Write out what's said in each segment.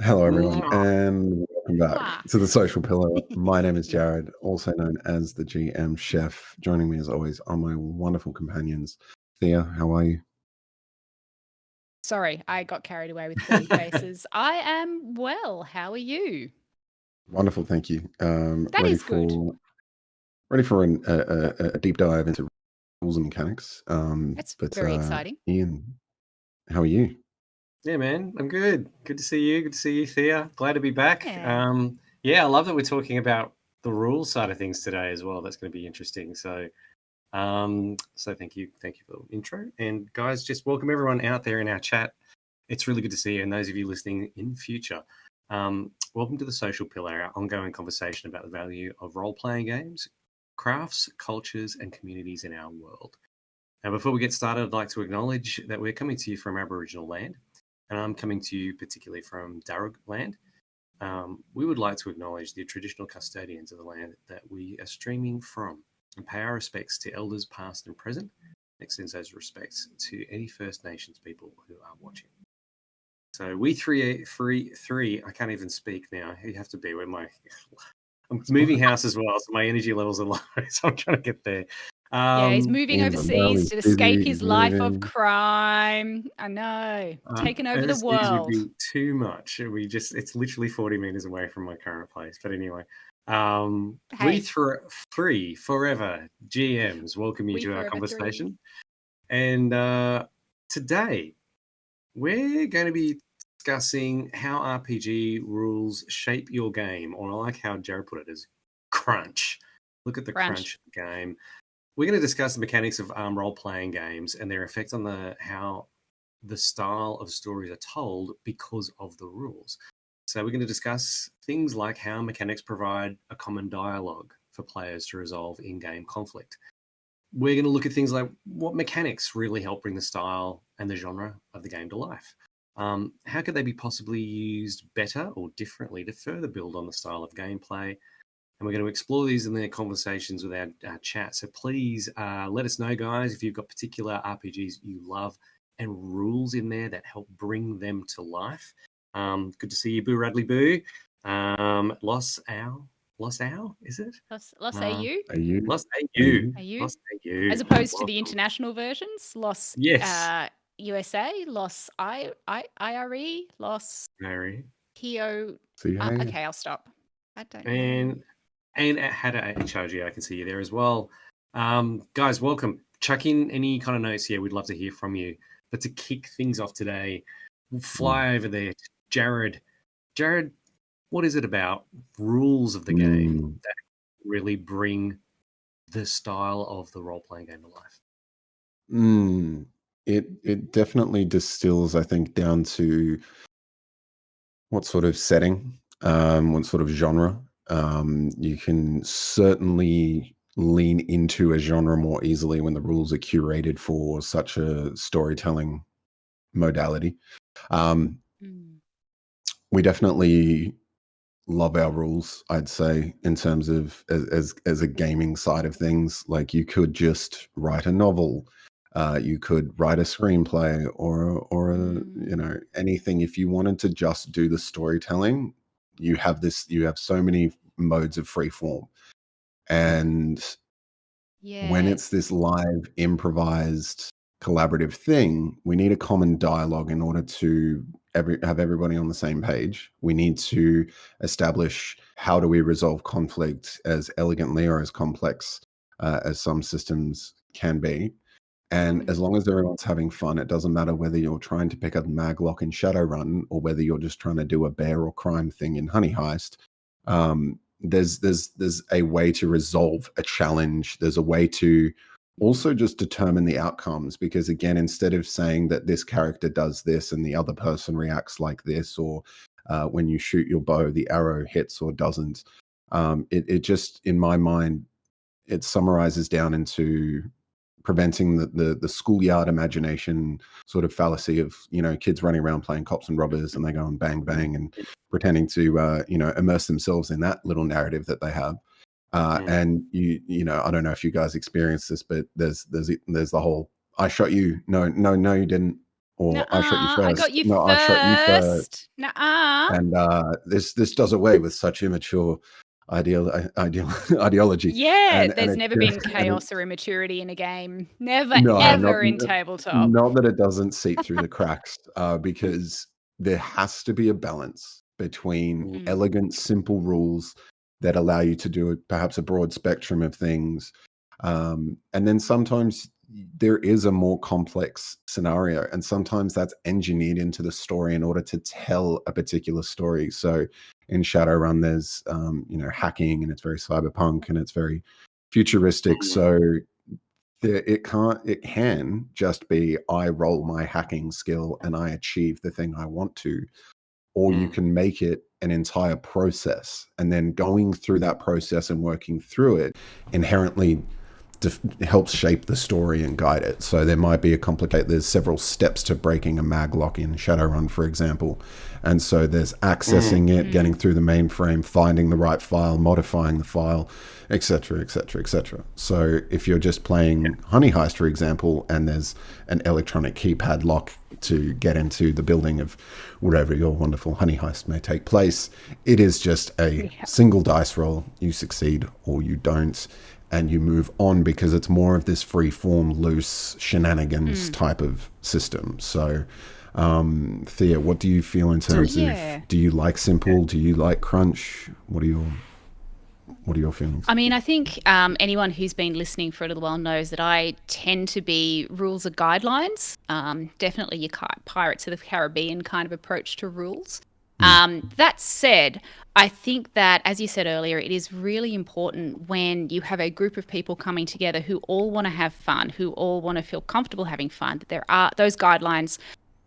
Hello, everyone, Mwah. and welcome back Mwah. to the Social Pillow. My name is Jared, also known as the GM Chef. Joining me, as always, are my wonderful companions. Thea, how are you? Sorry, I got carried away with Paulie faces. I am well. How are you? Wonderful, thank you. That is good. Ready for a deep dive into rules and mechanics. That's But very exciting. Ian, how are you? Yeah, man, I'm good. Good to see you. Good to see you, Thea. Glad to be back. Yeah. Yeah, I love that we're talking about the rules side of things today as well. That's going to be interesting. So thank you for the intro. And guys, just welcome everyone out there in our chat. It's really good to see you, and those of you listening in future. Welcome to the Social Pillar, our ongoing conversation about the value of role-playing games, crafts, cultures, and communities in our world. Now, before we get started, I'd like to acknowledge that we're coming to you from Aboriginal land, and I'm coming to you particularly from Darug land. We would like to acknowledge the traditional custodians of the land that we are streaming from and pay our respects to elders past and present, and extends those respects to any First Nations people who are watching. So we three, I can't even speak now. You have to be where I'm moving house as well, so my energy levels are low, so I'm trying to get there. Yeah, he's moving Ian's on Bali, overseas he's to busy, escape he's his life of moving. crime. I know. Taking over the Overseas would world. be too much. It's literally 40 meters away from my current place. But anyway, Hey, three forever GMs welcome you we to our forever conversation. three. And today we're going to be discussing how RPG rules shape your game, or I like how Jared put it as crunch. Look at the crunch of the game. We're going to discuss the mechanics of role-playing games and their effect on how the style of stories are told because of the rules. So we're going to discuss things like how mechanics provide a common dialogue for players to resolve in-game conflict. We're going to look at things like what mechanics really help bring the style and the genre of the game to life. How could they be possibly used better or differently to further build on the style of gameplay? And we're going to explore these in their conversations with our chat. So please let us know, guys, if you've got particular RPGs you love and rules in there that help bring them to life. Good to see you, Boo Radley Boo. Los Au, is it? Los AU? Are you? Los Are AU. you? AU? Los AU. As opposed to the Welcome. international versions. Los Yes. USA, Los IRE, Los Mary. PO. See how you? Okay, I'll stop. I don't know. And had a HRG, I can see you there as well. Guys, welcome. Chuck in any kind of notes here. We'd love to hear from you. But to kick things off today, we'll fly over there to Jared. Jared, what is it about rules of the game that really bring the style of the role-playing game to life? It definitely distills, I think, down to what sort of setting, what sort of genre. You can certainly lean into a genre more easily when the rules are curated for such a storytelling modality. We definitely love our rules, I'd say, in terms of as a gaming side of things. Like, you could just write a novel, you could write a screenplay, or anything. If you wanted to just do the storytelling, you have so many modes of free form. And when Yeah. it's this live, improvised, collaborative thing, we need a common dialogue in order to have everybody on the same page. We need to establish how do we resolve conflict as elegantly or as complex as some systems can be. And as long as everyone's having fun, it doesn't matter whether you're trying to pick up Maglock in Shadowrun or whether you're just trying to do a bear or crime thing in Honey Heist. There's a way to resolve a challenge. There's a way to also just determine the outcomes, because again, instead of saying that this character does this and the other person reacts like this, or when you shoot your bow, the arrow hits or doesn't, it just, in my mind, it summarizes down into preventing the schoolyard imagination sort of fallacy of kids running around playing cops and robbers, and they go and bang bang and pretending to immerse themselves in that little narrative that they have. And I don't know if you guys experience this, but there's the whole "I shot you, no, you didn't," or I shot you Nuh-uh, I got first. you No, I shot you first. first. Nuh-uh. And this does away with such immature ideology. Yeah, And there's it never been chaos or immaturity in a game. Never, no, ever in tabletop. not that it doesn't seep through the cracks, because there has to be a balance between Mm. elegant, simple rules that allow you to do perhaps a broad spectrum of things, and then sometimes there is a more complex scenario, and sometimes that's engineered into the story in order to tell a particular story. So in Shadowrun, there's hacking, and it's very cyberpunk, and it's very futuristic. So it can just be I roll my hacking skill and I achieve the thing I want to, or you can make it an entire process, and then going through that process and working through it inherently helps shape the story and guide it. So there might be there's several steps to breaking a maglock in Shadowrun, for example. And so there's accessing it, getting through the mainframe, finding the right file, modifying the file, etc., etc., etc. So if you're just playing Honey Heist, for example, and there's an electronic keypad lock to get into the building of wherever your wonderful Honey Heist may take place, it is just a single dice roll. You succeed or you don't, and you move on, because it's more of this free form, loose shenanigans type of system. So, Thea, what do you feel in terms of, do you like simple? Do you like crunch? What are your feelings? I mean, I think anyone who's been listening for a little while knows that I tend to be rules are guidelines. Definitely your Pirates of the Caribbean kind of approach to rules. That said, I think that, as you said earlier, it is really important when you have a group of people coming together who all want to have fun, who all want to feel comfortable having fun, that there are those guidelines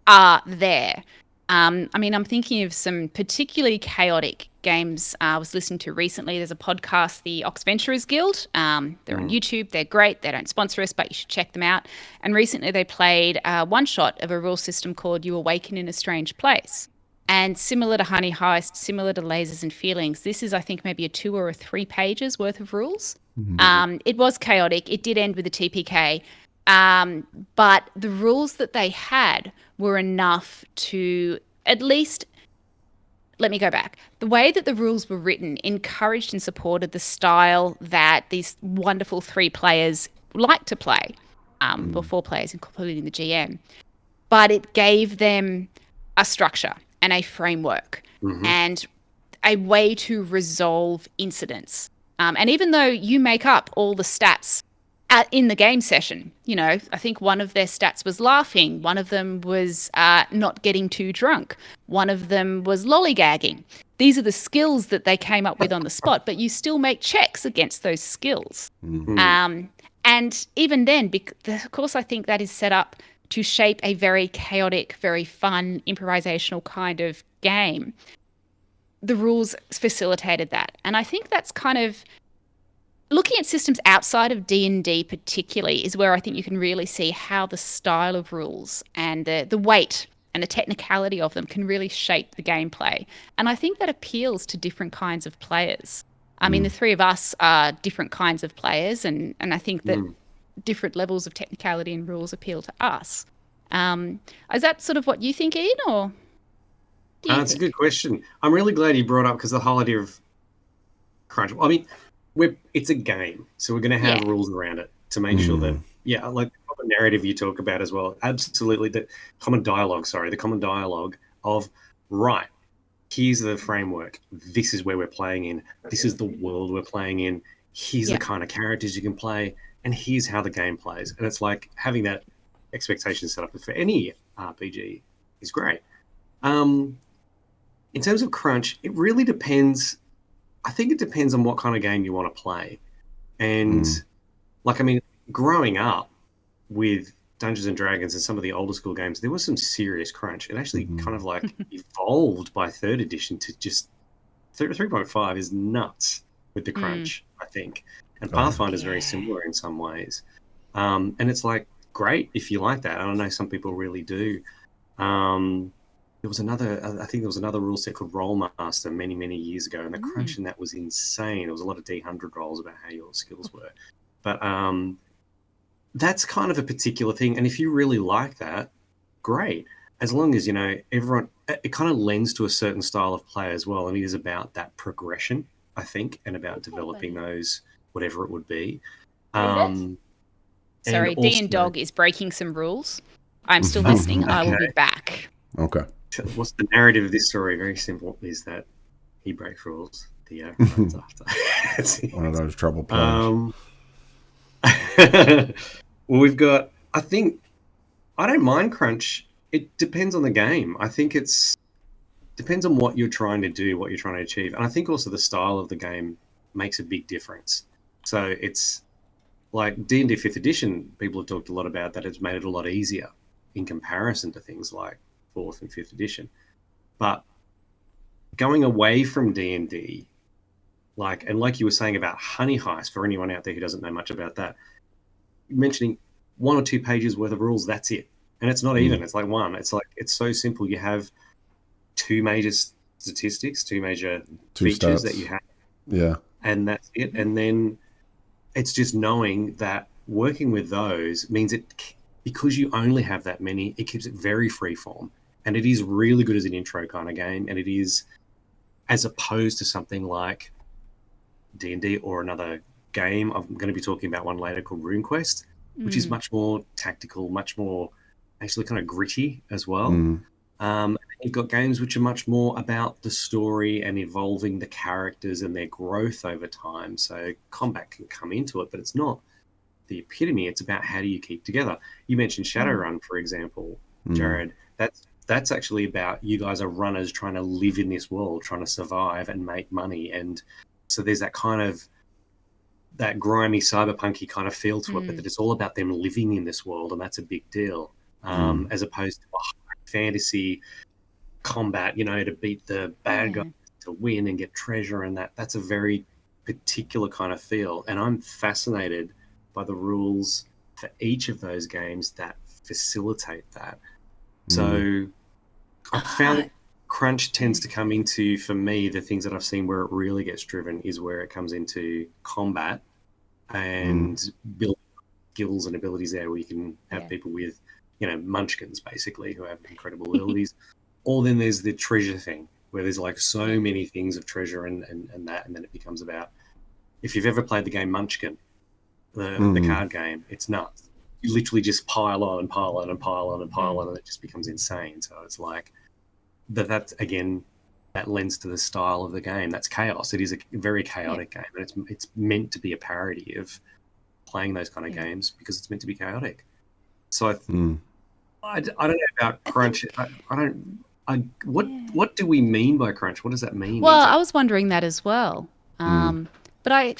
are there. I mean, I'm thinking of some particularly chaotic games I was listening to recently. There's a podcast, the Oxventurers Guild. They're on YouTube. They're great. They don't sponsor us, but you should check them out. And recently they played one shot of a rule system called You Awaken in a Strange Place. And similar to Honey Heist, similar to Lasers and Feelings, this is, I think, maybe a 2 or 3 pages worth of rules. It was chaotic. It did end with a TPK. But the rules that they had were enough to at least, let me go back. The way that the rules were written encouraged and supported the style that these wonderful 3 players like to play, or 4 players, including the GM. But it gave them a structure and a framework and a way to resolve incidents. And even though you make up all the stats in the game session, I think one of their stats was laughing. One of them was not getting too drunk. One of them was lollygagging. These are the skills that they came up with on the spot, but you still make checks against those skills. And even then, of course, I think that is set up to shape a very chaotic, very fun, improvisational kind of game. The rules facilitated that. And I think that's kind of, looking at systems outside of D&D particularly, is where I think you can really see how the style of rules and the weight and the technicality of them can really shape the gameplay. And I think that appeals to different kinds of players. I mean, the 3 of us are different kinds of players, and I think that different levels of technicality and rules appeal to us. Is that sort of what you think, Ian, or do you That's a good question. I'm really glad you brought up, because the whole idea of crunch, I mean, it's a game, so we're going to have rules around it to make sure that, like the common narrative you talk about as well, absolutely, the common dialogue of, right, here's the framework, this is where we're playing in, this is the world we're playing in, here's the kind of characters you can play, and here's how the game plays. And it's like having that expectation set up for any RPG is great. In terms of crunch, it really depends. I think it depends on what kind of game you want to play. And growing up with Dungeons and Dragons and some of the older school games, there was some serious crunch. It actually kind of evolved by 3rd edition to just 3.5 is nuts with the crunch, I think. And Pathfinder is very similar in some ways. And it's great if you like that. And I know some people really do. There was another rule set called Rollmaster many, many years ago, and the crunch in that was insane. There was a lot of D100 rolls about how your skills were. But that's kind of a particular thing. And if you really like that, great. As long as, everyone, it kind of lends to a certain style of play as well. And it is about that progression, I think, and about developing those, whatever it would be. And Sorry, D and also, Dog is breaking some rules. I'm still listening. I will be back. Okay. What's the narrative of this story? Very simple, is that he breaks rules. Theo runs after. One of those trouble players. Well, we've got, I don't mind crunch. It depends on the game. I think depends on what you're trying to do, what you're trying to achieve. And I think also the style of the game makes a big difference. So it's like D&D 5th edition, people have talked a lot about that. It's made it a lot easier in comparison to things like 4th and 5th edition. But going away from D&D, like you were saying about Honey Heist, for anyone out there who doesn't know much about that, mentioning 1 or 2 pages worth of rules, that's it. And it's not even, it's like one. It's like, it's so simple. You have 2 major statistics, 2 major features that you have. Yeah. And that's it. And then it's just knowing that working with those means because you only have that many, it keeps it very freeform. And it is really good as an intro kind of game. And it is, as opposed to something like D&D or another game, I'm going to be talking about one later called RuneQuest, which is much more tactical, much more actually kind of gritty as well. You've got games which are much more about the story and evolving the characters and their growth over time. So combat can come into it, but it's not the epitome. It's about how do you keep together. You mentioned Shadowrun, for example, Jared. That's actually about you guys are runners trying to live in this world, trying to survive and make money. And so there's that kind of that grimy cyberpunky kind of feel to it, but that it's all about them living in this world, and that's a big deal. As opposed to a high fantasy combat, to beat the bad guy, to win and get treasure, and that's a very particular kind of feel. And I'm fascinated by the rules for each of those games that facilitate that. So I found crunch tends to come into, for me, the things that I've seen where it really gets driven is where it comes into combat and building skills and abilities there, where you can have people with, munchkins basically who have incredible abilities. Or then there's the treasure thing where there's like so many things of treasure and that, and then it becomes about, if you've ever played the game Munchkin, the card game, it's nuts. You literally just pile on and pile on and pile on and pile on, and it just becomes insane. So it's like, but that's, again, that lends to the style of the game. That's chaos. It is a very chaotic game, and it's meant to be a parody of playing those kind of games because it's meant to be chaotic. So I don't know about crunch. What do we mean by crunch? What does that mean? Well, I was wondering that as well. But I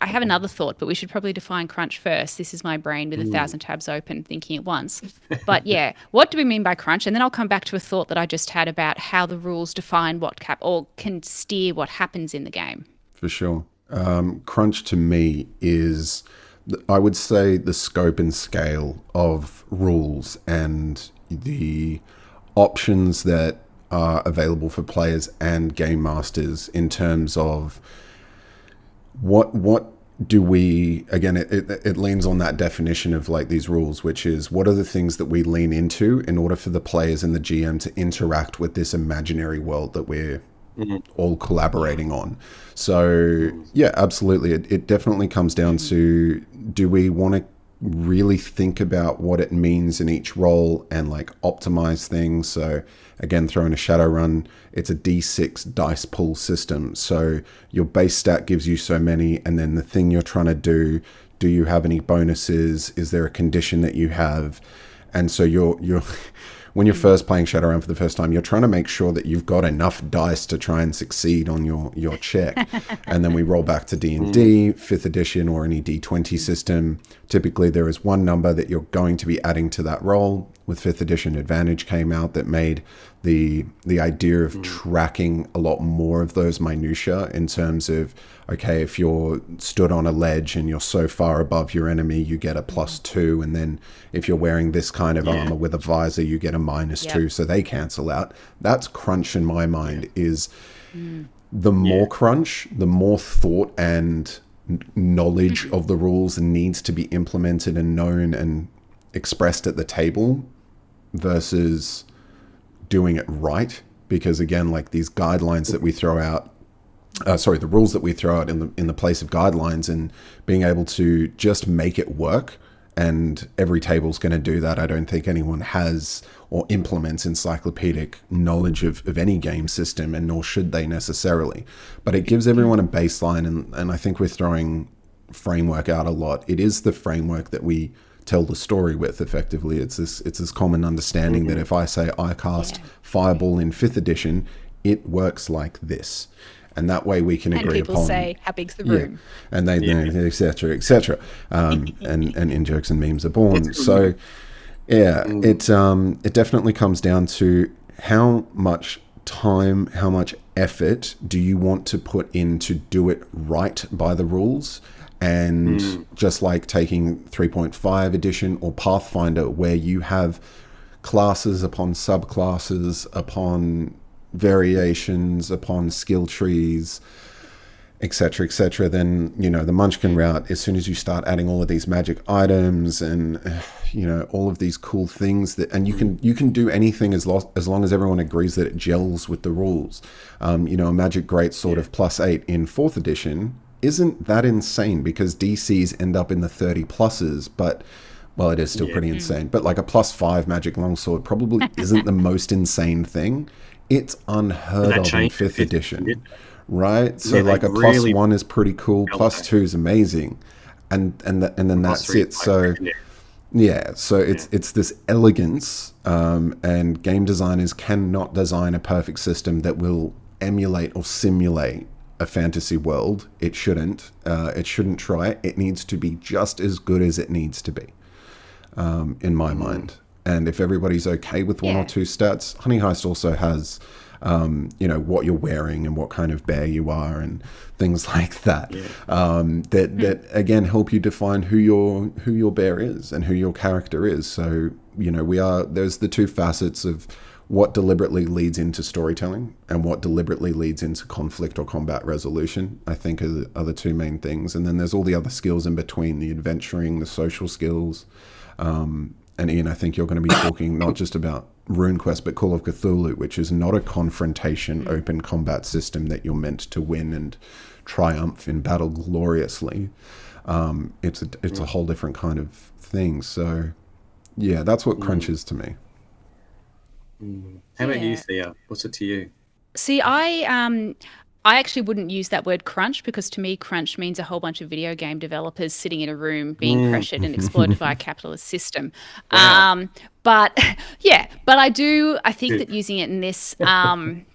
have another thought, but we should probably define crunch first. This is my brain with 1,000 tabs open thinking at once. But yeah, what do we mean by crunch? And then I'll come back to a thought that I just had about how the rules define what or can steer what happens in the game. For sure. Crunch to me is, I would say, the scope and scale of rules and the options that are available for players and game masters in terms of what do we, again, it leans on that definition of like these rules, which is what are the things that we lean into in order for the players and the GM to interact with this imaginary world that we're all collaborating on. So yeah, absolutely. It definitely comes down to, do we want to really think about what it means in each role and like optimize things? So again, throwing a Shadowrun, it's a D6 dice pool system. So your base stat gives you so many, and then the thing you're trying to do you have any bonuses? Is there a condition that you have? And so you're when you're first playing Shadowrun for the first time, you're trying to make sure that you've got enough dice to try and succeed on your check. And then we roll back to D&D, 5th edition, or any D20 system. Typically, there is one number that you're going to be adding to that roll. With 5th edition, Advantage came out that made the idea of tracking a lot more of those minutiae in terms of, okay, if you're stood on a ledge and you're so far above your enemy, you get a +2. And then if you're wearing this kind of armor with a visor, you get a -2. So they cancel out. That's crunch in my mind. Is the more crunch, the more thought and knowledge of the rules needs to be implemented and known and expressed at the table, versus doing it right. Because again, like these guidelines that we throw out, the rules that we throw out in the place of guidelines, and being able to just make it work. And every table's going to do that. I don't think anyone has or implements encyclopedic knowledge of any game system, and nor should they necessarily. But it gives everyone a baseline, and I think we're throwing framework out a lot. It is the framework that we tell the story with. Effectively, it's this common understanding that if I say I cast Fireball in 5th edition, it works like this. And that way we can agree upon. And people say, how big's the room? And they, et cetera, et cetera. And in jokes and memes are born. So, it definitely comes down to how much time, how much effort do you want to put in to do it right by the rules. And just like taking 3.5 edition or Pathfinder, where you have classes upon subclasses upon variations upon skill trees, etc., then the Munchkin route, as soon as you start adding all of these magic items and all of these cool things that, and you can do anything as long as everyone agrees that it gels with the rules. A magic greatsword of +8 in 4th edition isn't that insane, because DCs end up in the 30 pluses, but well, it is still pretty insane. But like a +5 magic longsword probably isn't the most insane thing. It's unheard of in 5th edition, right? So like a +1 is pretty cool, +2 is amazing, and then that's it. So so it's this elegance, and game designers cannot design a perfect system that will emulate or simulate a fantasy world. It shouldn't. It shouldn't try. It needs to be just as good as it needs to be, in my mind. And if everybody's okay with one or two stats, Honey Heist also has, what you're wearing and what kind of bear you are and things like that. That again help you define who your bear is and who your character is. So there's the two facets of what deliberately leads into storytelling and what deliberately leads into conflict or combat resolution, I think are the two main things. And then there's all the other skills in between, the adventuring, the social skills. And Ian, I think you're going to be talking not just about RuneQuest, but Call of Cthulhu, which is not a confrontation open combat system that you're meant to win and triumph in battle gloriously. It's a whole different kind of thing. So, yeah, that's what crunch is to me. How about you, Thea? What's it to you? See, I actually wouldn't use that word crunch, because to me, crunch means a whole bunch of video game developers sitting in a room being pressured and exploited by a capitalist system. Wow. But I think that using it in this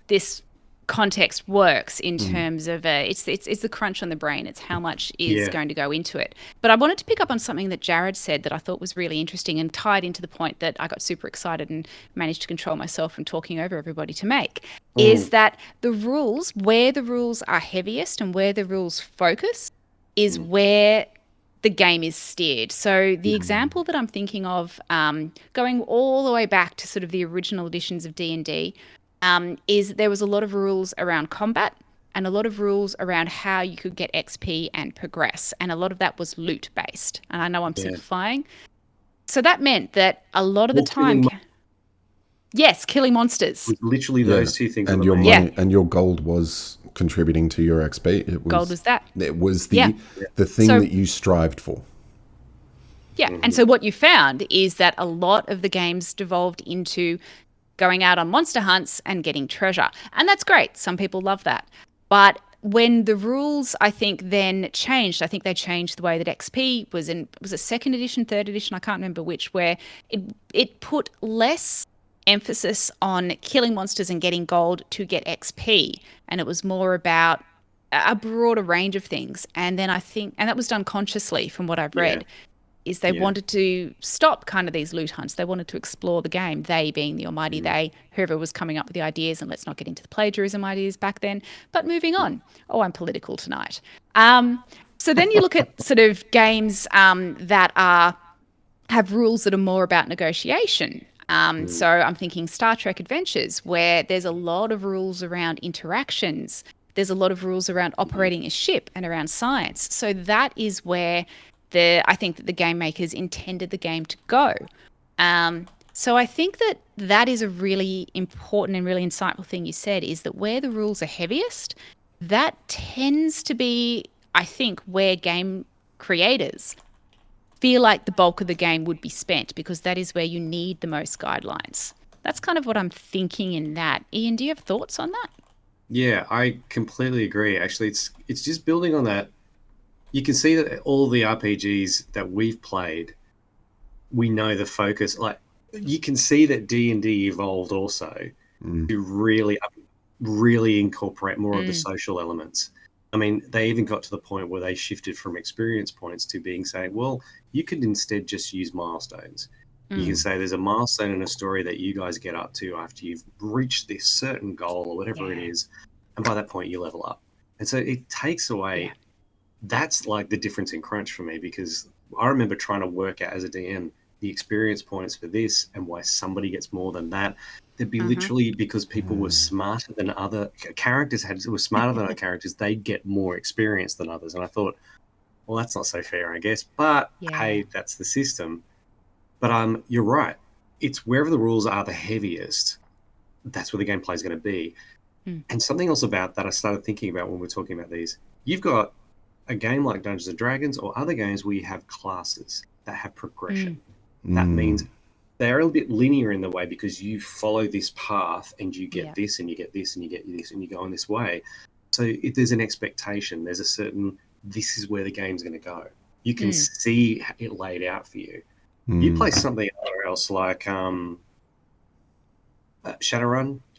this context works in terms of it's the crunch on the brain. It's how much is going to go into it. But I wanted to pick up on something that Jared said that I thought was really interesting and tied into the point that I got super excited and managed to control myself from talking over everybody to make, is that the rules, where the rules are heaviest and where the rules focus, is where the game is steered. So the example that I'm thinking of, going all the way back to sort of the original editions of D&D, is there was a lot of rules around combat and a lot of rules around how you could get XP and progress. And a lot of that was loot based. And I know I'm simplifying. So that meant that a lot of the time... killing monsters. Literally those two things. And your money and your gold was contributing to your XP. Gold was that. It was the thing that you strived for. Yeah, and so what you found is that a lot of the games devolved into going out on monster hunts and getting treasure. And that's great. Some people love that. But when the rules, I think, then changed, I think they changed the way that XP was in, was it 2nd edition, 3rd edition? I can't remember which, where it put less emphasis on killing monsters and getting gold to get XP. And it was more about a broader range of things. And then I think, and that was done consciously from what I've read, is they wanted to stop kind of these loot hunts. They wanted to explore the game, they being the almighty they, whoever was coming up with the ideas, and let's not get into the plagiarism ideas back then. But moving on. Oh, I'm political tonight. So then you look at sort of games that have rules that are more about negotiation. So I'm thinking Star Trek Adventures, where there's a lot of rules around interactions. There's a lot of rules around operating a ship and around science. So that is where I think that the game makers intended the game to go. So I think that is a really important and really insightful thing you said, is that where the rules are heaviest, that tends to be, I think, where game creators feel like the bulk of the game would be spent, because that is where you need the most guidelines. That's kind of what I'm thinking in that. Ian, do you have thoughts on that? Yeah, I completely agree. Actually, it's just building on that. You can see that all the RPGs that we've played, we know the focus. Like, you can see that D&D evolved also to really incorporate more of the social elements. I mean, they even got to the point where they shifted from experience points to being saying, well, you could instead just use milestones. You can say there's a milestone in a story that you guys get up to after you've reached this certain goal or whatever it is. And by that point, you level up. And so it takes away, that's like the difference in Crunch for me, because I remember trying to work out as a DM the experience points for this and why somebody gets more than that. There'd be literally, because people were smarter than other characters, were smarter than other characters, they'd get more experience than others. And I thought, well, that's not so fair, I guess. But hey, that's the system. But you're right. It's wherever the rules are the heaviest, that's where the gameplay is going to be. And something else about that I started thinking about when we're talking about these. You've got a game like Dungeons and Dragons or other games where you have classes that have progression. That means they're a little bit linear in the way, because you follow this path and you get this and you get this and you get this and you go in this way. So if there's an expectation, there's a certain, this is where the game's going to go. You can see it laid out for you. You play something else like Shadowrun,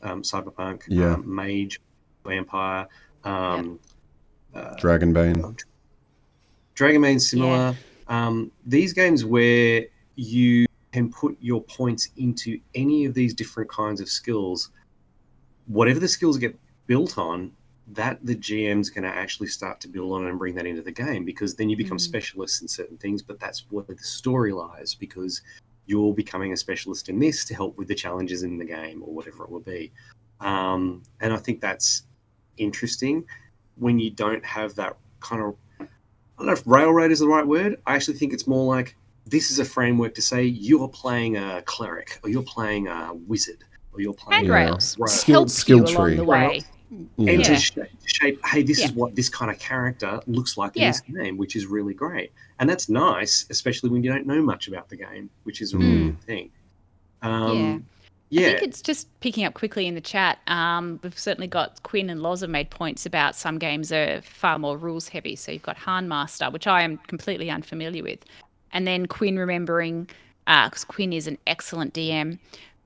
Cyberpunk, Mage, Vampire, Dragonbane. Dragonbane's similar. These games where you can put your points into any of these different kinds of skills, whatever the skills get built on, that the GM's going to actually start to build on and bring that into the game, because then you become specialists in certain things. But that's where the story lies, because you're becoming a specialist in this to help with the challenges in the game or whatever it will be. And I think that's interesting when you don't have that kind of, I don't know if railroad is the right word. I actually think it's more like, this is a framework to say you're playing a cleric, or you're playing a wizard, or you're playing handrails. Skill along the way. And to shape, hey, this is what this kind of character looks like in this game, which is really great. And that's nice, especially when you don't know much about the game, which is a really good thing. I think it's just picking up quickly in the chat. We've certainly got Quinn and Loz have made points about some games are far more rules heavy. So you've got Handmaster, which I am completely unfamiliar with. And then Quinn remembering, because Quinn is an excellent DM,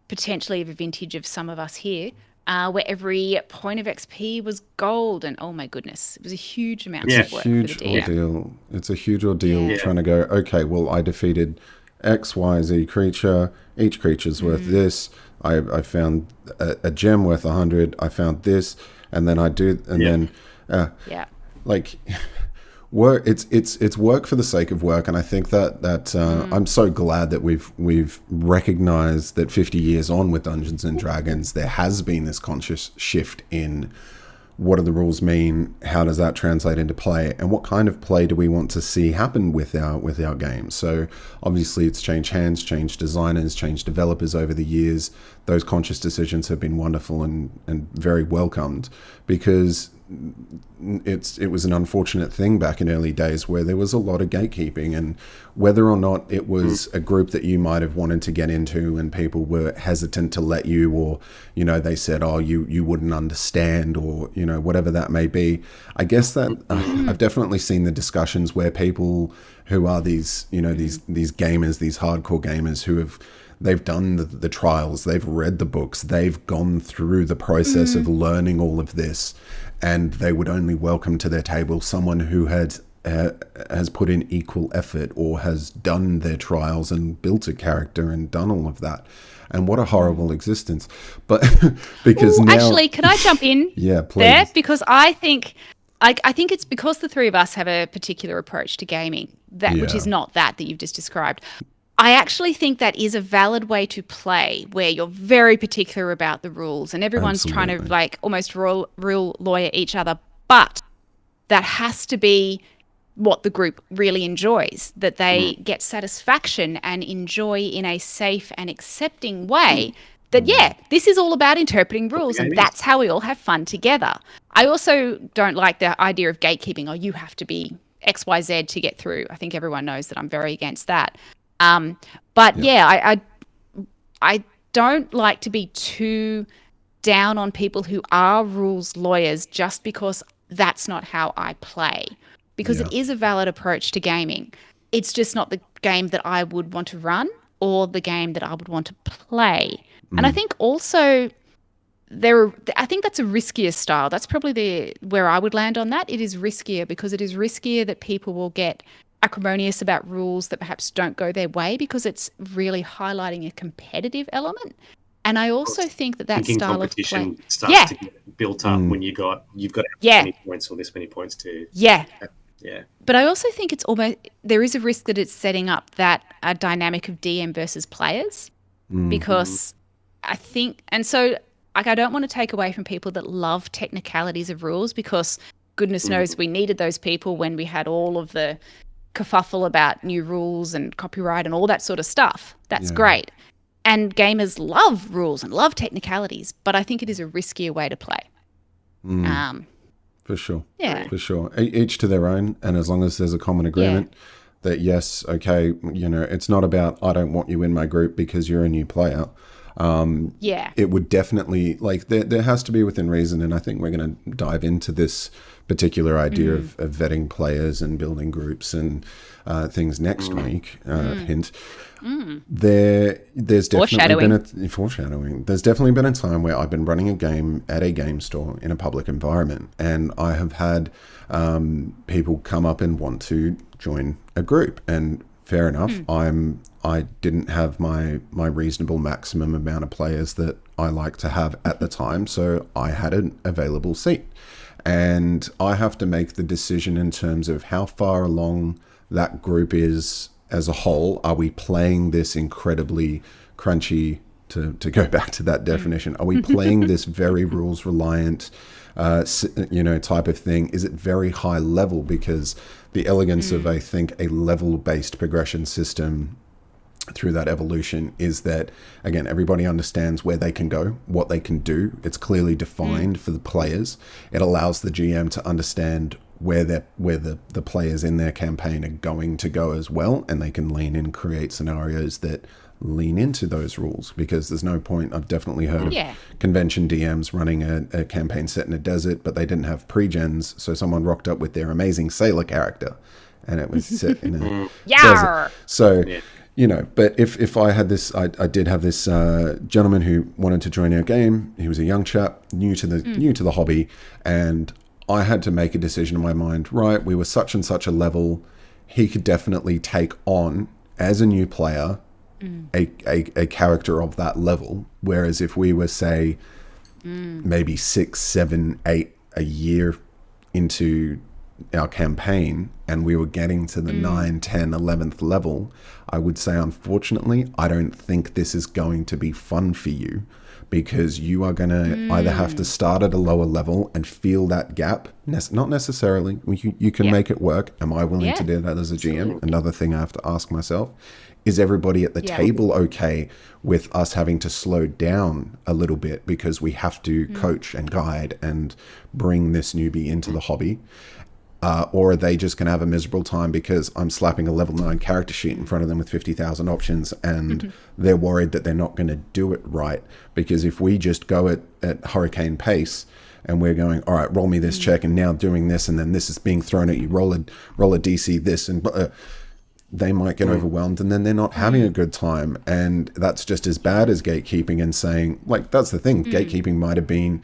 potentially of a vintage of some of us here, where every point of XP was gold. And oh my goodness, it was a huge amount of work for the DM. Ordeal. It's a huge ordeal trying to go, okay, well, I defeated X, Y, Z creature. Each creature's worth this. I found a gem worth 100. I found this. And then I do, and then, like... work, it's work for the sake of work, and I think that I'm so glad that we've recognized that 50 years on with Dungeons and Dragons, there has been this conscious shift in what do the rules mean, how does that translate into play, and what kind of play do we want to see happen with our games. So obviously it's changed hands, changed designers, changed developers over the years. Those conscious decisions have been wonderful and very welcomed, because it was an unfortunate thing back in early days where there was a lot of gatekeeping, and whether or not it was a group that you might have wanted to get into and people were hesitant to let you, or they said, oh, you wouldn't understand, or whatever that may be. I guess that I've definitely seen the discussions where people who are these these gamers, these hardcore gamers who they've done the trials, they've read the books, they've gone through the process of learning all of this, and they would only welcome to their table someone who has put in equal effort or has done their trials and built a character and done all of that. And what a horrible existence. But because now... Actually, can I jump in yeah, please. there? Because I think it's because the three of us have a particular approach to gaming, which is not that you've just described. I actually think that is a valid way to play, where you're very particular about the rules and everyone's trying to almost rule lawyer each other. But that has to be what the group really enjoys, that they get satisfaction and enjoy in a safe and accepting way, that, yeah, this is all about interpreting rules and that's how we all have fun together. I also don't like the idea of gatekeeping, or you have to be XYZ to get through. I think everyone knows that I'm very against that. But yeah, I don't like to be too down on people who are rules lawyers just because that's not how I play. Because it is a valid approach to gaming. It's just not the game that I would want to run or the game that I would want to play. And I think also I think that's a riskier style. That's probably where I would land on that. It is riskier because it is riskier that people will get acrimonious about rules that perhaps don't go their way because it's really highlighting a competitive element. And I also think that style of play starts to get built up when you've got this many points or this many points to yeah. But I also think it's almost, there is a risk that it's setting up that a dynamic of DM versus players because I think, and so like I don't want to take away from people that love technicalities of rules because goodness knows we needed those people when we had all of the kerfuffle about new rules and copyright and all that sort of stuff. That's great. And gamers love rules and love technicalities, but I think it is a riskier way to play. For sure. Yeah. For sure. Each to their own. And as long as there's a common agreement that, yes, okay, you know, it's not about I don't want you in my group because you're a new player. It would definitely, like, there has to be within reason. And I think we're going to dive into this particular idea of vetting players and building groups and things next week. Hint. There's definitely been foreshadowing. There's definitely been a time where I've been running a game at a game store in a public environment, and I have had people come up and want to join a group. And fair enough, I didn't have my reasonable maximum amount of players that I like to have at the time, so I had an available seat, and I have to make the decision in terms of how far along that group is as a whole. Are we playing this incredibly crunchy, to go back to that definition, are we playing this very rules reliant type of thing? Is it very high level? Because the elegance of, I think, a level based progression system through that evolution is that, again, everybody understands where they can go, what they can do. It's clearly defined for the players. It allows the GM to understand where the players in their campaign are going to go as well, and they can lean in, create scenarios that lean into those rules, because there's no point. I've definitely heard of convention DMs running a campaign set in a desert, but they didn't have pre-gens, so someone rocked up with their amazing sailor character and it was set in a desert. So you know, but if I had this, I did have this gentleman who wanted to join our game. He was a young chap, new to the hobby, and I had to make a decision in my mind. Right, we were such and such a level. He could definitely take on, as a new player, a character of that level. Whereas if we were, say, maybe 6, 7, 8 a year into our campaign and we were getting to the 9, 10, 11th level, I would say, unfortunately, I don't think this is going to be fun for you, because you are going to either have to start at a lower level and feel that gap. Not necessarily. You can make it work. Am I willing to do that as a GM? Another thing I have to ask myself. Is everybody at the table okay with us having to slow down a little bit because we have to coach and guide and bring this newbie into the hobby? Or are they just going to have a miserable time because I'm slapping a level 9 character sheet in front of them with 50,000 options and they're worried that they're not going to do it right? Because if we just go at hurricane pace and we're going, all right, roll me this check, and now doing this, and then this is being thrown at you, roll a DC this, and they might get overwhelmed, and then they're not having a good time. And that's just as bad as gatekeeping and saying, like, that's the thing. Gatekeeping might have been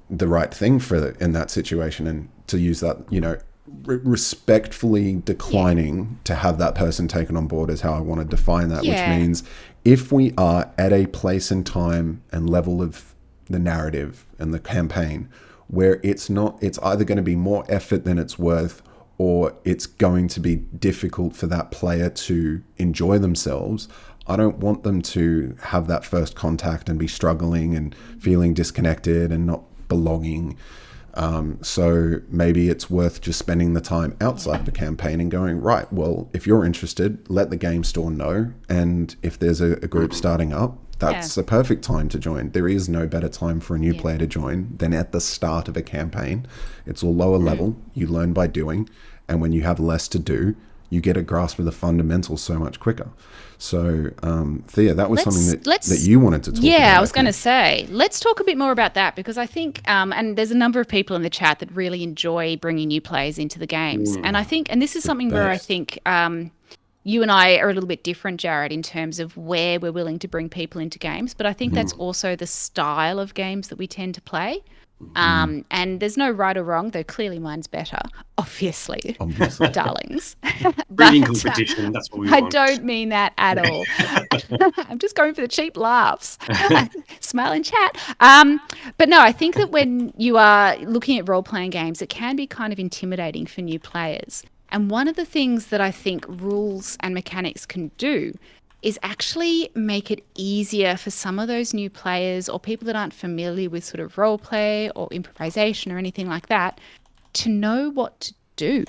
the right thing in that situation, and to use that, you know, respectfully declining to have that person taken on board is how I want to define that, which means if we are at a place and time and level of the narrative and the campaign where it's either going to be more effort than it's worth, or it's going to be difficult for that player to enjoy themselves, I don't want them to have that first contact and be struggling and feeling disconnected and not belonging. So maybe it's worth just spending the time outside of a campaign and going, right, well, if you're interested, let the game store know. And if there's a group starting up, that's a perfect time to join. There is no better time for a new player to join than at the start of a campaign. It's all lower level. You learn by doing. And when you have less to do, you get a grasp of the fundamentals so much quicker. So, Thea, that was something that you wanted to talk about. Yeah, I was going to say, let's talk a bit more about that, because I think, and there's a number of people in the chat that really enjoy bringing new players into the games. And I think, and this is something where I think you and I are a little bit different, Jared, in terms of where we're willing to bring people into games. But I think that's also the style of games that we tend to play. And there's no right or wrong, though clearly mine's better, obviously. Darlings. Breeding competition, that's what we want. I don't mean that at all. I'm just going for the cheap laughs. Smile in chat. But no, I think that when you are looking at role-playing games, it can be kind of intimidating for new players. And one of the things that I think rules and mechanics can do is actually make it easier for some of those new players or people that aren't familiar with sort of role play or improvisation or anything like that to know what to do.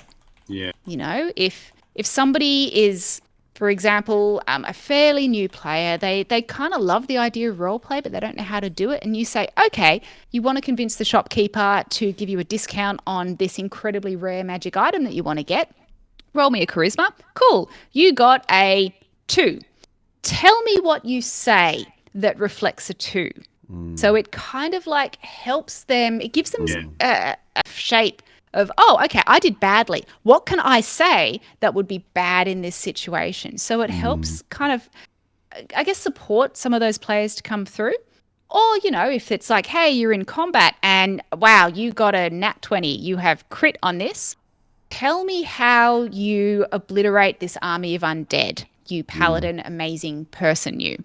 Yeah. You know, if somebody is, for example, a fairly new player, they kind of love the idea of role play, but they don't know how to do it. And you say, okay, you want to convince the shopkeeper to give you a discount on this incredibly rare magic item that you want to get. Roll me a charisma. Cool. You got a 2. Tell me what you say that reflects a 2. So it kind of like helps them, it gives them a shape of, oh, okay, I did badly. What can I say that would be bad in this situation? So it helps kind of, I guess, support some of those players to come through. Or, you know, if it's like, hey, you're in combat and wow, you got a nat 20, you have crit on this. Tell me how you obliterate this army of undead. You paladin, amazing person, you.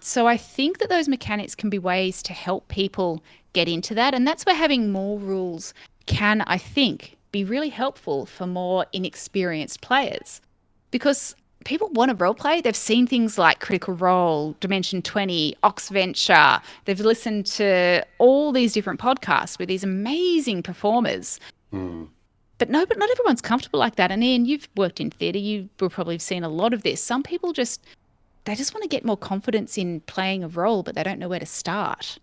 So I think that those mechanics can be ways to help people get into that. And that's where having more rules can, I think, be really helpful for more inexperienced players. Because people want to roleplay. They've seen things like Critical Role, Dimension 20, Oxventure. They've listened to all these different podcasts with these amazing performers. But not everyone's comfortable like that. And Ian, you've worked in theatre. You will probably have seen a lot of this. Some people just want to get more confidence in playing a role, but they don't know where to start.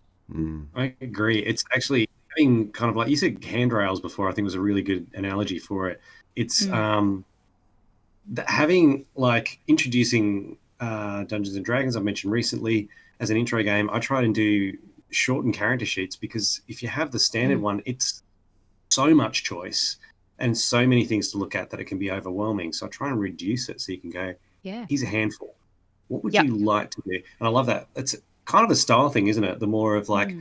I agree. It's actually having kind of like you said handrails before. I think was a really good analogy for it. It's having like introducing Dungeons and Dragons. I've mentioned recently as an intro game. I try and do shortened character sheets because if you have the standard one, it's so much choice and so many things to look at that it can be overwhelming. So I try and reduce it so you can go, here's a handful. What would you like to do? And I love that. It's kind of a style thing, isn't it? The more of like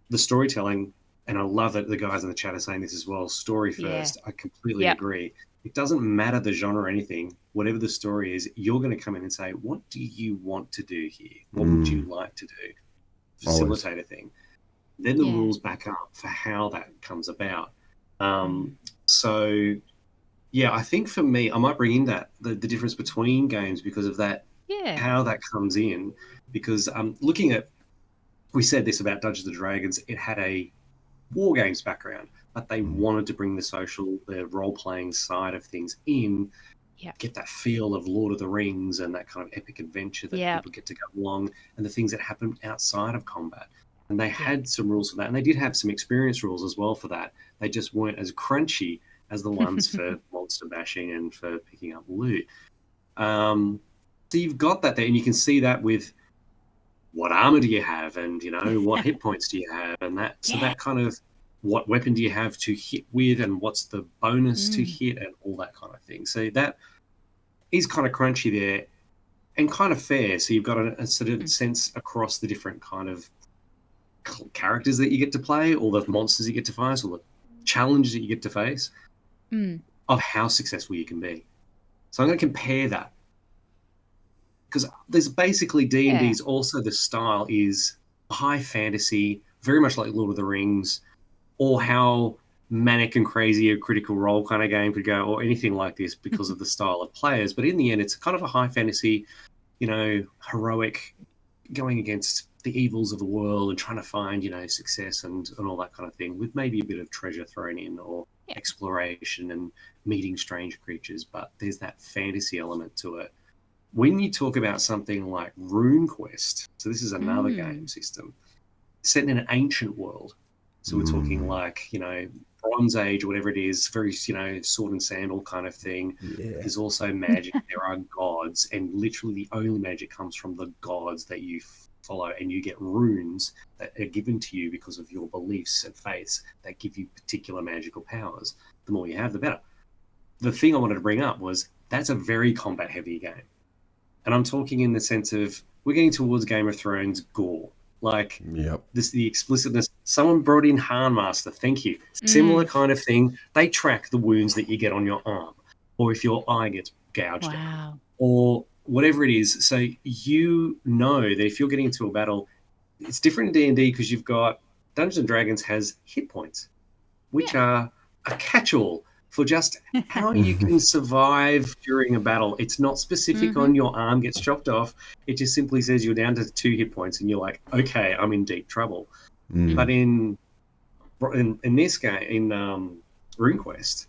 the storytelling, and I love that the guys in the chat are saying this as well, story first. I completely agree. It doesn't matter the genre or anything. Whatever the story is, you're going to come in and say, what do you want to do here? What would you like to do? Facilitate a thing. Then the rules back up for how that comes about. So, yeah, I think for me, I might bring in that the difference between games because of that, how that comes in. Because looking at, we said this about Dungeons and Dragons, it had a war games background, but they wanted to bring the role-playing side of things in, get that feel of Lord of the Rings and that kind of epic adventure that people get to go along and the things that happen outside of combat. And they had some rules for that. And they did have some experience rules as well for that. They just weren't as crunchy as the ones for monster bashing and for picking up loot. So you've got that there, and you can see that with what armor do you have and, you know, what hit points do you have and that. So that kind of what weapon do you have to hit with and what's the bonus to hit and all that kind of thing. So that is kind of crunchy there and kind of fair. So you've got a sort of sense across the different kind of characters that you get to play, all the monsters you get to face, all the challenges that you get to face of how successful you can be. So I'm going to compare that because there's basically D&D's also the style is high fantasy, very much like Lord of the Rings, or how manic and crazy a Critical Role kind of game could go, or anything like this because of the style of players. But in the end, it's kind of a high fantasy, you know, heroic, going against the evils of the world and trying to find, success and all that kind of thing, with maybe a bit of treasure thrown in, or exploration and meeting strange creatures. But there's that fantasy element to it. When you talk about something like RuneQuest, so this is another game system set in an ancient world. So we're talking like, Bronze Age or whatever it is, very, sword and sandal kind of thing. Yeah. There's also magic. There are gods, and literally the only magic comes from the gods that you follow, and you get runes that are given to you because of your beliefs and faiths that give you particular magical powers. The more you have, the better. The thing I wanted to bring up was that's a very combat-heavy game. And I'm talking in the sense of we're getting towards Game of Thrones gore. Like the explicitness. Someone brought in Handmaster. Thank you. Similar kind of thing. They track the wounds that you get on your arm, or if your eye gets gouged out, or whatever it is. So that if you're getting into a battle, it's different in D&D because you've got Dungeons and Dragons has hit points, which are a catch-all for just how you can survive during a battle. It's not specific on your arm gets chopped off. It just simply says you're down to 2 hit points, and you're like, okay, I'm in deep trouble. But in this game, in RuneQuest,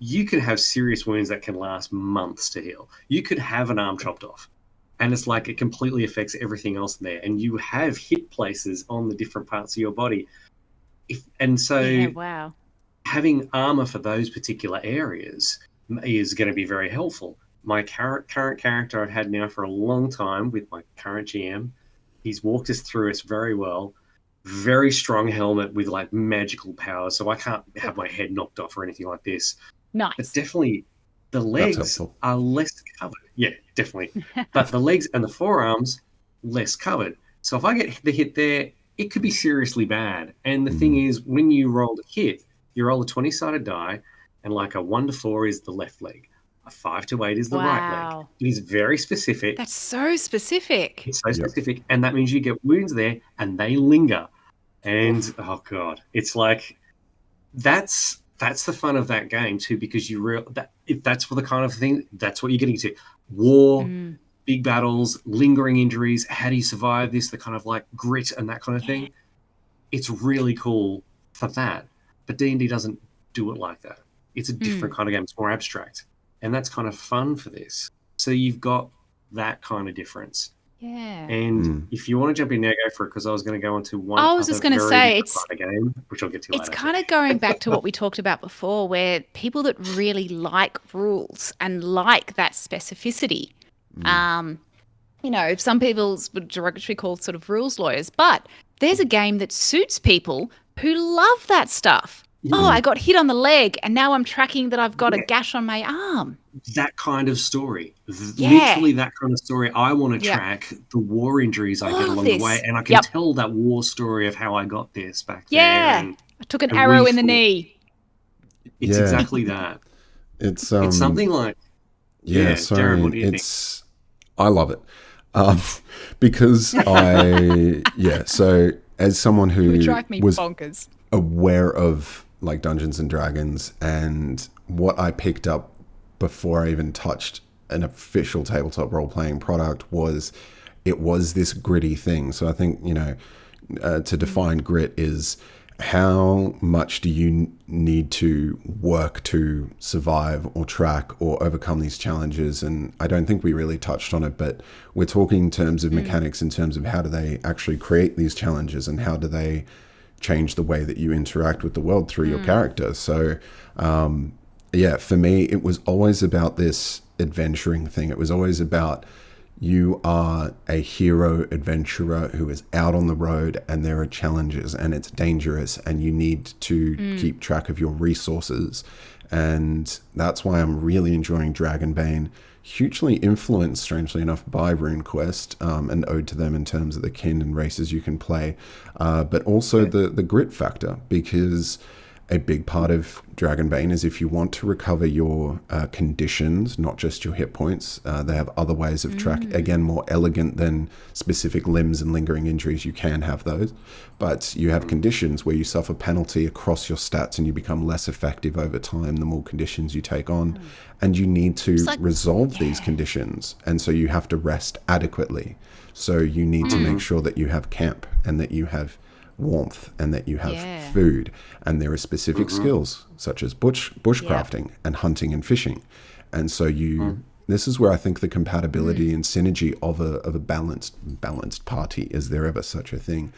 you can have serious wounds that can last months to heal. You could have an arm chopped off, and it's like it completely affects everything else in there. And you have hit places on the different parts of your body. Having armor for those particular areas is going to be very helpful. My current character I've had now for a long time with my current GM, he's walked us through us very well. Very strong helmet with like magical powers, so I can't have my head knocked off or anything like this. Nice. But definitely the legs are less covered. Yeah, definitely. But the legs and the forearms, less covered. So if I get the hit there, it could be seriously bad. And the thing is, when you roll the hit, you roll a 20-sided die, and like a 1 to 4 is the left leg. A 5 to 8 is the right leg. It is very specific. That's so specific. It's so specific, and that means you get wounds there, and they linger. And oh god, it's like that's the fun of that game too, because if that's for the kind of thing, that's what you're getting to. War, big battles, lingering injuries. How do you survive this? The kind of like grit and that kind of thing. It's really cool for that. But D&D doesn't do it like that. It's a different kind of game. It's more abstract. And that's kind of fun for this. So you've got that kind of difference. Yeah. And if you want to jump in now, go for it, because I was going to go into one I was just going to say, it's kind of game, which I'll get to later. It's kind of going back to what we talked about before, where people that really like rules and like that specificity, some people would derogatorily call sort of rules lawyers, but there's a game that suits people who love that stuff. Oh, I got hit on the leg, and now I'm tracking that I've got a gash on my arm. That kind of story. Literally that kind of story. I want to track the war injuries I get along the way, and I can tell that war story of how I got this back there. And I took an arrow in the knee. It's exactly that. It's something like... so Darren, what do you think? I love it. Because so as someone who was bonkers. Aware of like Dungeons and Dragons, and what I picked up before I even touched an official tabletop role-playing product was this gritty thing. So I think, to define grit is how much do you need to work to survive or track or overcome these challenges. And I don't think we really touched on it, but we're talking in terms of mechanics, in terms of how do they actually create these challenges, and how do they change the way that you interact with the world through your character. So for me, it was always about this adventuring thing. It was always about, you are a hero adventurer who is out on the road, and there are challenges, and it's dangerous, and you need to keep track of your resources. And that's why I'm really enjoying Dragonbane. Hugely influenced, strangely enough, by RuneQuest, and ode to them in terms of the kin and races you can play, but also the grit factor, because a big part of Dragonbane is if you want to recover your conditions, not just your hit points, they have other ways of track. Again, more elegant than specific limbs and lingering injuries. You can have those, but you have conditions where you suffer penalty across your stats and you become less effective over time the more conditions you take on, and you need to resolve these conditions, and so you have to rest adequately. So you need to make sure that you have camp and that you have warmth and that you have food, and there are specific skills such as bushcrafting and hunting and fishing, and so this is where I think the compatibility and synergy of a balanced party, is there ever such a thing,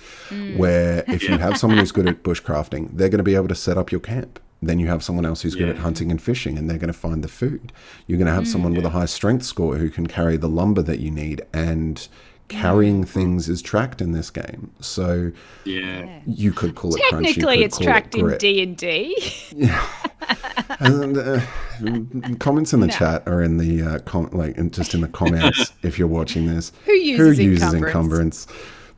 where if you have someone who's good at bushcrafting, they're going to be able to set up your camp. Then you have someone else who's good at hunting and fishing, and they're going to find the food. You're going to have someone with a high strength score who can carry the lumber that you need, and carrying things is tracked in this game. So you could call it crunch. Technically, it's tracked in D&D. And, comments in the chat or in the just in the comments if you're watching this. Who uses encumbrance?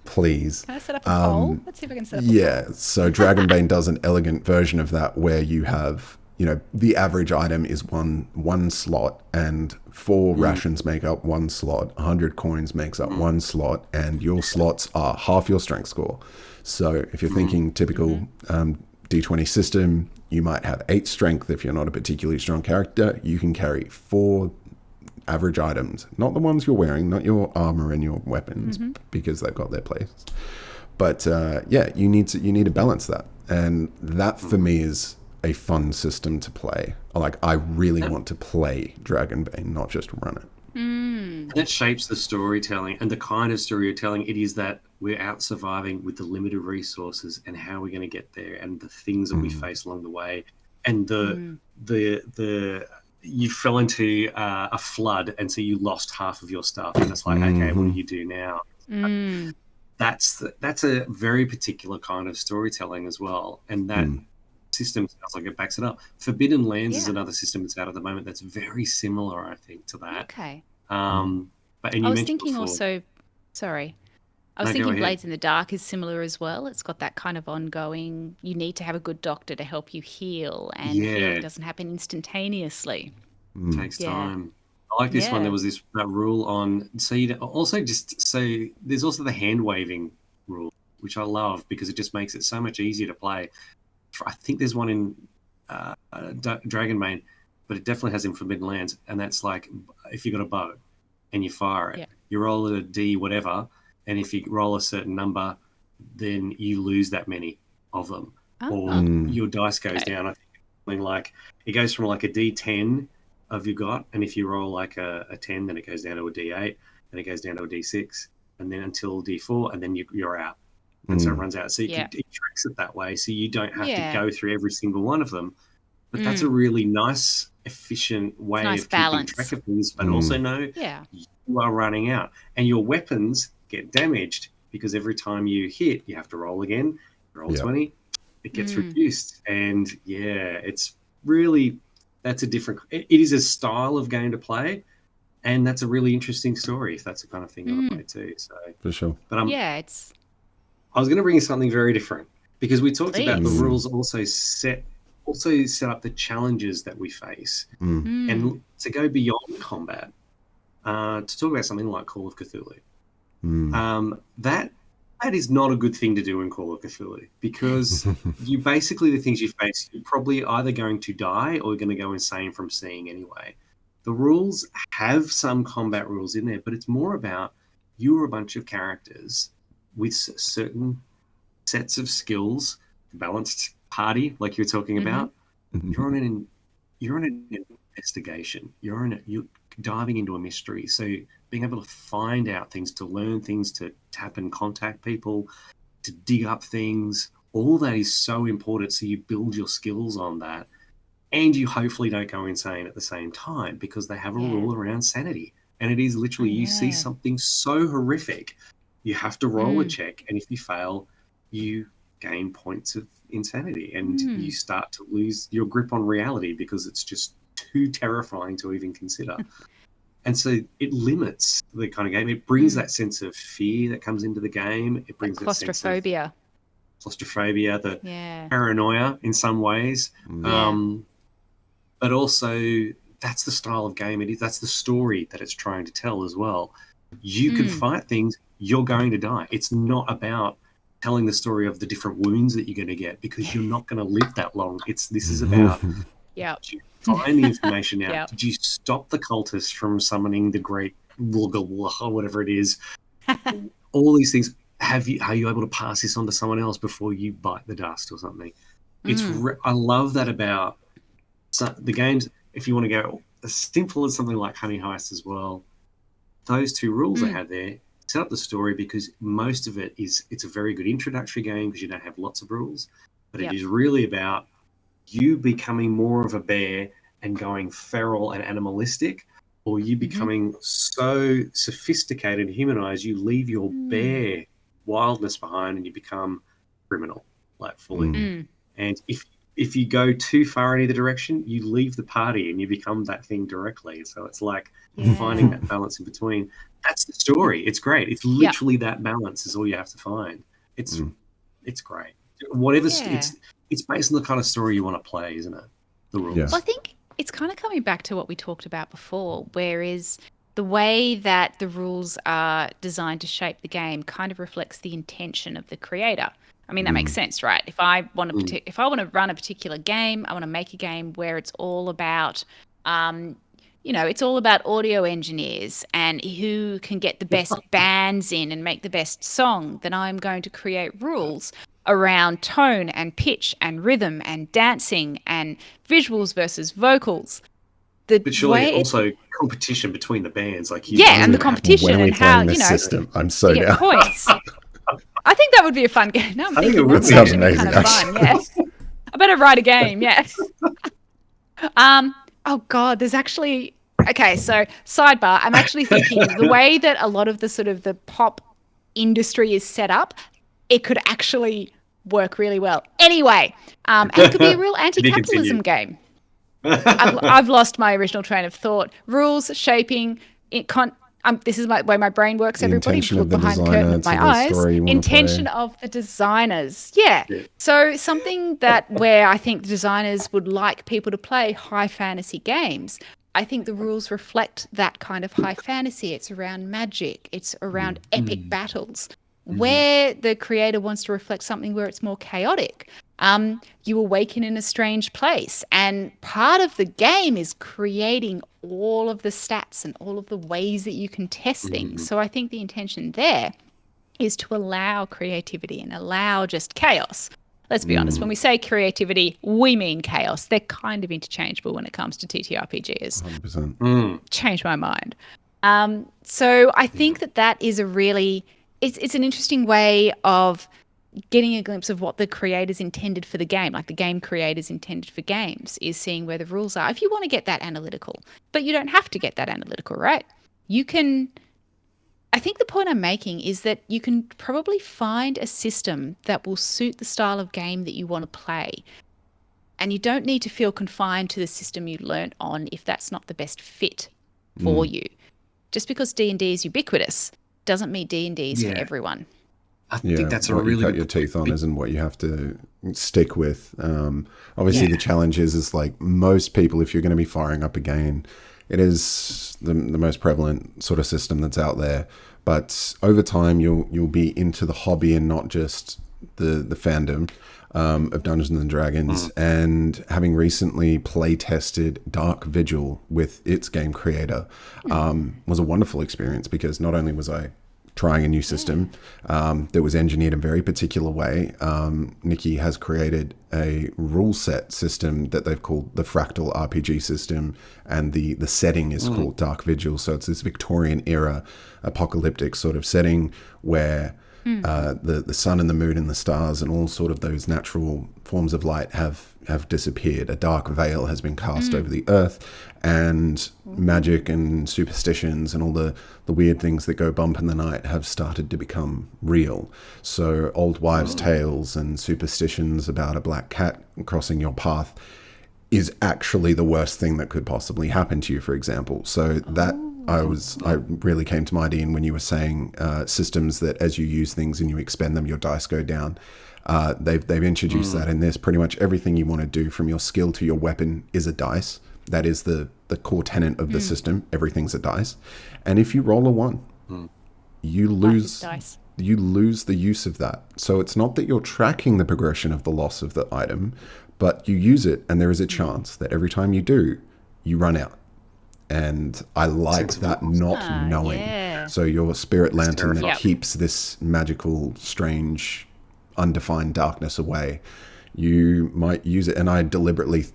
Please. Can I set up a poll? Let's see if I can set up a poll. So Dragonbane does an elegant version of that where you have, the average item is one slot, and 4 rations make up 1 slot, 100 coins makes up 1 slot, and your slots are half your strength score. So if you're thinking typical D20 system, you might have 8 strength. If you're not a particularly strong character, you can carry 4 average items, not the ones you're wearing, not your armor and your weapons, because they've got their place. But you need to balance that, and that for me is a fun system to play. I really want to play Dragonbane, not just run it. And it shapes the storytelling, and the kind of story you're telling. It is that we're out surviving with the limited resources, and how we're going to get there, and the things that we face along the way, and the you fell into a flood, and so you lost half of your stuff, and it's like, okay, what do you do now? That's a very particular kind of storytelling as well, and that system sounds like it backs it up. Forbidden Lands is another system that's out at the moment that's very similar, I think, to that. Okay. But I was thinking before, also, sorry, I was thinking Blades in the Dark is similar as well. It's got that kind of ongoing, you need to have a good doctor to help you heal, and healing doesn't happen instantaneously. It takes time. I like this one. There was that rule on, so you also there's also the hand waving rule, which I love because it just makes it so much easier to play. I think there's one in Dragonbane, but it definitely has in Forbidden Lands, and that's like if you got a bow and you fire it, you roll a D whatever, and if you roll a certain number, then you lose that many of them, or your dice goes down. I think like it goes from like a D10 of you got, and if you roll like a 10, then it goes down to a D8, then it goes down to a D6, and then until D4, and then you're out. And so it runs out. So it tracks it that way, so you don't have to go through every single one of them. But that's a really nice, efficient way of keeping track of things, but also know you are running out. And your weapons get damaged because every time you hit, you have to roll again, roll 20, it gets reduced. And it's really, that's a different, it is a style of game to play. And that's a really interesting story if that's the kind of thing you want to play too. So for sure. But I was going to bring you something very different because we talked about the rules also set up the challenges that we face. And to go beyond combat, to talk about something like Call of Cthulhu. That is not a good thing to do in Call of Cthulhu because you basically, the things you face, you're probably either going to die or you're going to go insane from seeing anyway. The rules have some combat rules in there, but it's more about you are a bunch of characters with certain sets of skills, balanced party, like you're talking about. You're on an investigation. You're diving into a mystery. So being able to find out things, to learn things, to tap and contact people, to dig up things, all that is so important. So you build your skills on that, and you hopefully don't go insane at the same time because they have a rule around sanity. And it is literally, you see something so horrific, you have to roll a check, and if you fail, you gain points of insanity, and you start to lose your grip on reality because it's just too terrifying to even consider. And so it limits the kind of game. It brings that sense of fear that comes into the game. It brings claustrophobia. claustrophobia, the Yeah. paranoia in some ways. Yeah. But also that's the style of game it is. That's the story that it's trying to tell as well. You can fight things, you're going to die. It's not about telling the story of the different wounds that you're going to get, because you're not going to live that long. This is about, Yeah. did you find the information out? Yep. Did you stop the cultists from summoning the great Wugga or whatever it is? All these things. Are you able to pass this on to someone else before you bite the dust or something? I love that about the games. If you want to go as simple as something like Honey Heist as well, those two rules they have there set up the story, because most of it's a very good introductory game because you don't have lots of rules, but it is really about you becoming more of a bear and going feral and animalistic, or you becoming so sophisticated and humanized you leave your bear wildness behind and you become criminal, like fully. And if you go too far in either direction, you leave the party and you become that thing directly. So it's like finding that balance in between. That's the story. It's great. It's literally that balance is all you have to find. It's great. Whatever it's based on the kind of story you want to play, isn't it? The rules. Yeah. Well, I think it's kind of coming back to what we talked about before, whereas the way that the rules are designed to shape the game kind of reflects the intention of the creator. I mean, that makes sense, right? If I want to run a particular game, I want to make a game where it's all about, it's all about audio engineers and who can get the best bands in and make the best song, then I'm going to create rules around tone and pitch and rhythm and dancing and visuals versus vocals. But surely also competition between the bands, like and the competition when are we and how playing this system. I'm so you get down. points. I think that would be a fun game. No, I'm thinking that would sounds actually be amazing. kind of fun. Yes, I better write a game. Yes. Oh God, there's actually So sidebar. I'm actually thinking the way that a lot of the sort of the pop industry is set up, it could actually work really well. Anyway, and it could be a real anti-capitalism game. I've lost my original train of thought. Rules shaping it. This is way my brain works. The Everybody, intention look of the behind the designer curtain of to my the eyes. story you wanna Intention play. of the designers. Yeah. So something where I think the designers would like people to play high fantasy games. I think the rules reflect that kind of high fantasy. It's around magic. It's around epic battles. Where the creator wants to reflect something where it's more chaotic. You awaken in a strange place, and part of the game is creating all of the stats and all of the ways that you can test things. So I think the intention there is to allow creativity and allow just chaos. Let's be honest, when we say creativity, we mean chaos. They're kind of interchangeable when it comes to TTRPGs. 100%. Changed my mind. So I think that is a really, it's an interesting way of getting a glimpse of what the creators intended for the game, like the game creators intended for games, is seeing where the rules are. If you want to get that analytical, but you don't have to get that analytical, right? You can, I think the point I'm making is that you can probably find a system that will suit the style of game that you want to play. And you don't need to feel confined to the system you learnt on if that's not the best fit for you. Just because D&D is ubiquitous doesn't mean D&D is for everyone. I think that's a what really you cut your teeth on isn't what you have to stick with. Obviously, the challenge is like most people, if you're going to be firing up a game, it is the most prevalent sort of system that's out there. But over time, you'll be into the hobby and not just the fandom of Dungeons and Dragons. And having recently play tested Dark Vigil with its game creator was a wonderful experience, because not only was I trying a new system that was engineered in a very particular way. Nikki has created a rule set system that they've called the Fractal RPG system, and the setting is called Dark Vigil. So it's this Victorian era apocalyptic sort of setting where the sun and the moon and the stars and all sort of those natural forms of light have disappeared. A dark veil has been cast over the earth, and magic and superstitions and all the weird things that go bump in the night have started to become real. So old wives' tales and superstitions about a black cat crossing your path is actually the worst thing that could possibly happen to you, for example. So I really came to mind, Ian, when you were saying systems that as you use things and you expend them, your dice go down. They've introduced that in this. Pretty much everything you want to do, from your skill to your weapon, is a dice. That is the core tenet of the system. Everything's a dice, and if you roll a 1, you lose dice. You lose the use of that. So it's not that you're tracking the progression of the loss of the item, but you use it, and there is a chance that every time you do, you run out. And I like that not knowing. Yeah. So your spirit lantern that Yep. keeps this magical, strange, undefined darkness away, you might use it. And I deliberately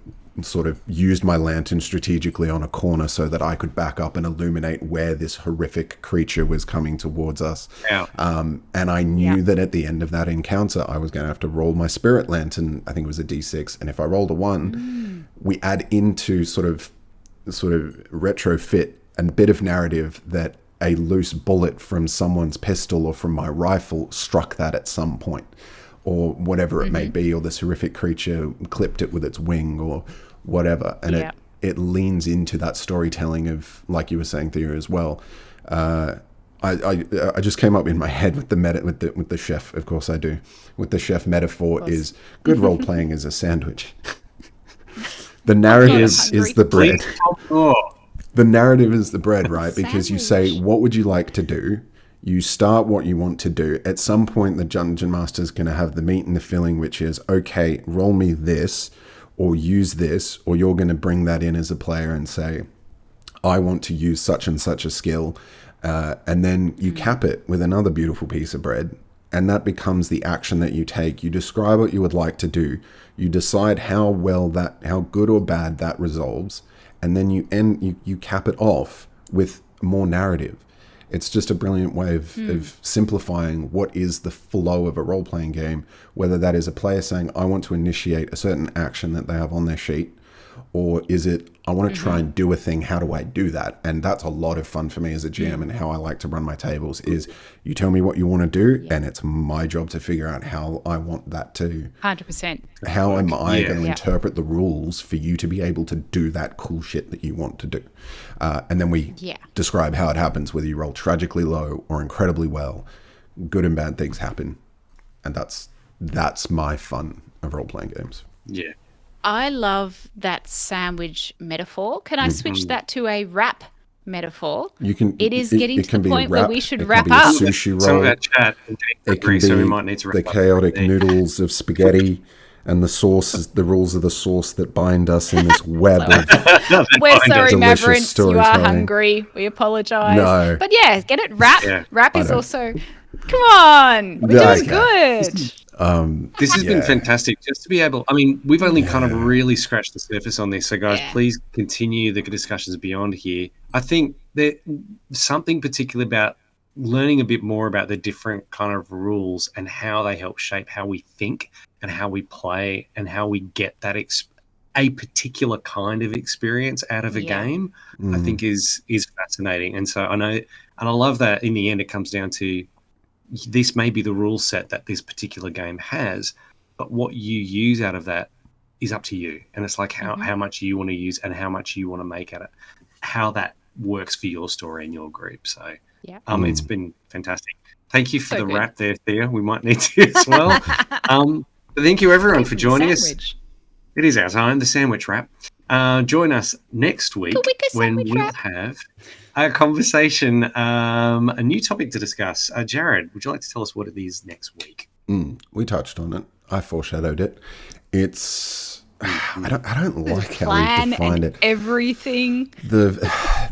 sort of used my lantern strategically on a corner so that I could back up and illuminate where this horrific creature was coming towards us. Yeah. And I knew that at the end of that encounter, I was going to have to roll my spirit lantern. I think it was a D6. And if I rolled a 1, we add into sort of retrofit a bit of narrative that a loose bullet from someone's pistol or from my rifle struck that at some point, or whatever it may be, or this horrific creature clipped it with its wing or whatever. And it leans into that storytelling of, like you were saying, Thea, as well. I just came up in my head with the chef. Of course I do. With the chef metaphor is good role playing is a sandwich. The narrative is the bread. The narrative is the bread, right? Because you say, what would you like to do? You start what you want to do. At some point, the dungeon master is going to have the meat and the filling, which is, okay, roll me this or use this, or you're going to bring that in as a player and say, I want to use such and such a skill. And then you cap it with another beautiful piece of bread. And that becomes the action that you take. You describe what you would like to do. You decide how good or bad that resolves. And then you cap it off with more narrative. It's just a brilliant way of simplifying what is the flow of a role-playing game, whether that is a player saying, I want to initiate a certain action that they have on their sheet, or is it, I want to try and do a thing, how do I do that? And that's a lot of fun for me as a GM, and how I like to run my tables is you tell me what you want to do, and it's my job to figure out how I want that to... 100%. How am I going to interpret the rules for you to be able to do that cool shit that you want to do? And then we describe how it happens, whether you roll tragically low or incredibly well. Good and bad things happen. And that's my fun of role-playing games. Yeah. I love that sandwich metaphor. Can I switch that to a wrap metaphor? You can. It is getting to the point where we should wrap up. up. Sushi roll. Some of our chat it can be so we might need to wrap the chaotic noodles of spaghetti, and the sauce is the rules of the sauce that bind us in this web of We're sorry, delicious Mavericks. You are storytelling. hungry. We apologise. No. But yeah, get it. Wrap. Yeah. Wrap is also... Come on. We're doing good. This has been fantastic. Just to be able, I mean, we've only kind of really scratched the surface on this. So, guys, please continue the discussions beyond here. I think there's something particular about learning a bit more about the different kind of rules and how they help shape how we think and how we play and how we get that a particular kind of experience out of a game. I think is fascinating. And so I know, and I love that in the end it comes down to, this may be the rule set that this particular game has, but what you use out of that is up to you. And it's like how much you want to use and how much you want to make at it, how that works for your story and your group. So it's been fantastic. Thank you for the wrap there, Thea. We might need to as well. Thank you everyone for joining us. It is our time, the sandwich wrap. Join us next week when we'll have a conversation, a new topic to discuss. Jared, would you like to tell us what it is next week? We touched on it. I foreshadowed it. It's I don't like how we defined it. Everything. The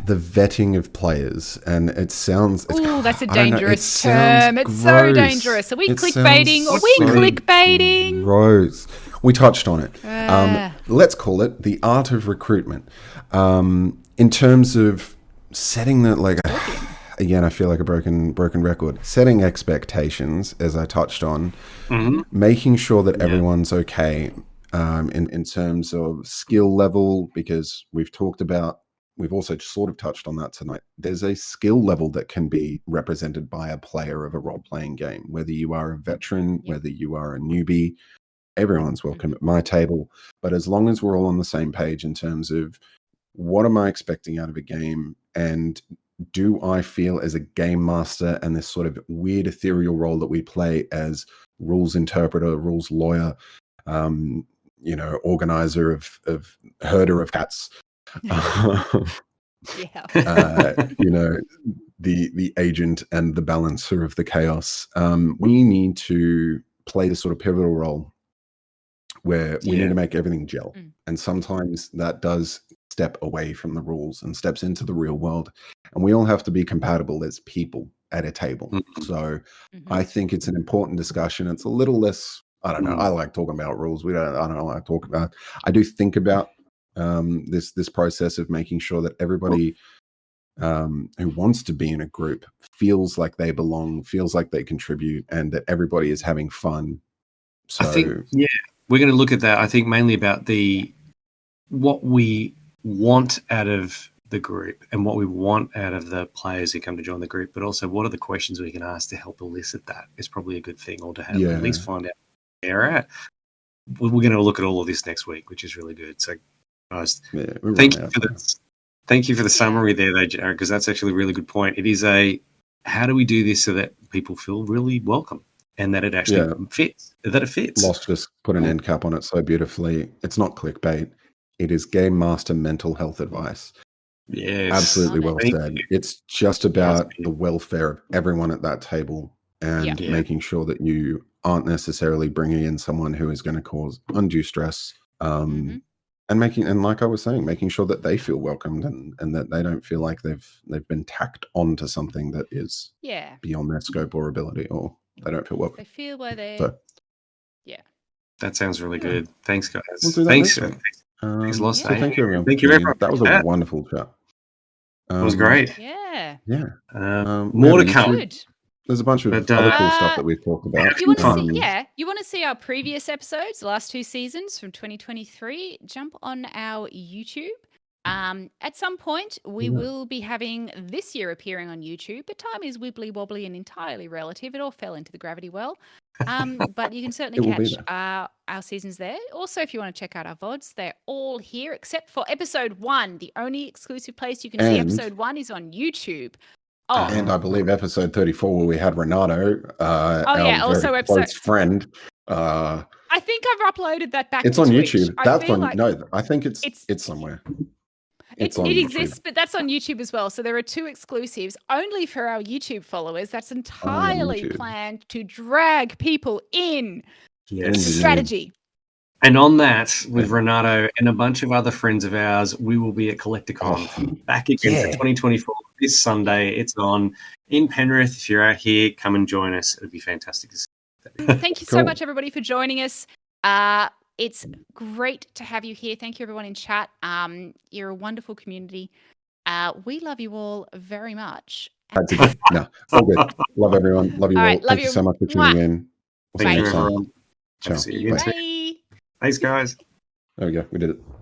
vetting of players, and it sounds. Oh, that's a dangerous term. It's so dangerous. Are we clickbaiting? Are we clickbaiting? Gross. We touched on it. Let's call it the art of recruitment. In terms of setting that, like, again, I feel like a broken record. Setting expectations, as I touched on, making sure that everyone's okay in terms of skill level, because we've also sort of touched on that tonight. There's a skill level that can be represented by a player of a role-playing game, whether you are a veteran, whether you are a newbie. Everyone's welcome at my table, but as long as we're all on the same page in terms of what am I expecting out of a game, and do I feel as a game master and this sort of weird ethereal role that we play as rules interpreter, rules lawyer, organizer of herder of cats, Yeah. The agent and the balancer of the chaos. We need to play this sort of pivotal role where we need to make everything gel. And sometimes that does step away from the rules and steps into the real world. And we all have to be compatible as people at a table. So I think it's an important discussion. It's a little less, I don't know. I like talking about rules. I don't like talk about, I do think about this process of making sure that everybody who wants to be in a group feels like they belong, feels like they contribute, and that everybody is having fun. So I think, we're going to look at that. I think mainly about what we want out of the group and what we want out of the players who come to join the group, but also what are the questions we can ask to help elicit that is probably a good thing, or to have at least find out where they're at. We're going to look at all of this next week, which is really good. So, guys, thank you for the summary there, though, Jared, because that's actually a really good point. It is how do we do this so that people feel really welcome and that it actually fits? That it fits. Lost just put an end cap on it so beautifully. It's not clickbait. It is game master mental health advice. Yes, absolutely well said. It's just about the welfare of everyone at that table and making sure that you aren't necessarily bringing in someone who is going to cause undue stress. And like I was saying, making sure that they feel welcomed and that they don't feel like they've been tacked onto something that is beyond their scope or ability, or they don't feel welcome. They feel where they. So, that sounds really good. Thanks, guys. We'll do that Thanks, Lost. So thank you, everyone. Thank you, everyone. That was a wonderful chat. It was great. Yeah. More to come. There's a bunch of other cool stuff that we've talked about. If you want to see, you want to see our previous episodes, the last 2 seasons from 2023, jump on our YouTube. At some point, we will be having this year appearing on YouTube, but time is wibbly wobbly and entirely relative. It all fell into the gravity well. But you can certainly catch our seasons there. Also, if you want to check out our VODs, they're all here except for episode 1. The only exclusive place you can see episode 1 is on YouTube. And I believe episode 34 where we had Renato, our very close friend. I think I've uploaded that back. It's to on Twitch. YouTube. That's on. No, I think it's somewhere. It exists, but that's on YouTube as well. So there are 2 exclusives only for our YouTube followers. That's entirely planned to drag people in. Yes. It's a strategy. And on that, with Renato and a bunch of other friends of ours, we will be at Collecticon back again for 2024 this Sunday. It's on in Penrith. If you're out here, come and join us. It would be fantastic. Thank you so much, everybody, for joining us. It's great to have you here. Thank you, everyone in chat. You're a wonderful community. We love you all very much. No, all good. Love everyone. Love you all. Right, Thank you so much for tuning in. Thank you, everyone. Ciao. See you again. Bye. Thanks, guys. There we go. We did it.